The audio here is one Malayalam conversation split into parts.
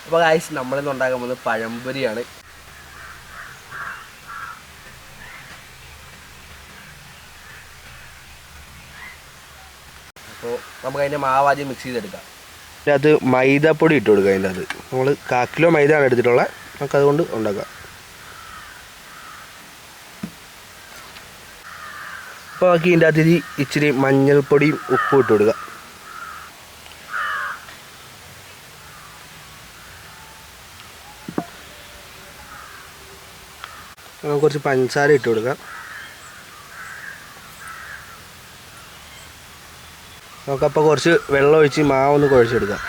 അപ്പോൾ ഗൈസ് നമ്മളിന്ന് ഉണ്ടാക്കാൻ പോകുന്നത് പഴംപൊരിയാണ്. അപ്പോൾ നമുക്ക് അതിൻ്റെ മാവാദ്യം മിക്സ് ചെയ്തെടുക്കാം. അത് മൈദപ്പൊടി ഇട്ട് കൊടുക്കുക. അതിൻ്റെ അത് നമ്മൾ 1/4 കിലോ മൈദയാണ് എടുത്തിട്ടുള്ളത്. നമുക്കതുകൊണ്ട് ഉണ്ടാക്കാം. അപ്പോൾ നമുക്ക് ഇതിൻ്റെ അകത്ത് ഇച്ചിരി മഞ്ഞൾപ്പൊടിയും ഉപ്പും ഇട്ട് കൊടുക്കുക. നമുക്ക് കുറച്ച് പഞ്ചസാര ഇട്ട് കൊടുക്കാം. നമുക്കപ്പോൾ കുറച്ച് വെള്ളം ഒഴിച്ച് മാവൊന്ന് കുഴച്ചെടുക്കാം.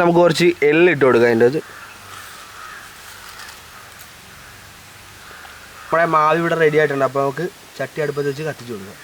നമുക്ക് കുറച്ച് എള്ളിട്ട് കൊടുക്കാം. അതിൻ്റെ അത് നമ്മുടെ മാവ് ഇവിടെ റെഡി ആയിട്ടുണ്ട്. അപ്പോൾ നമുക്ക് ചട്ടി അടുപ്പത്ത് വെച്ച് കത്തിച്ച് കൊടുക്കാം.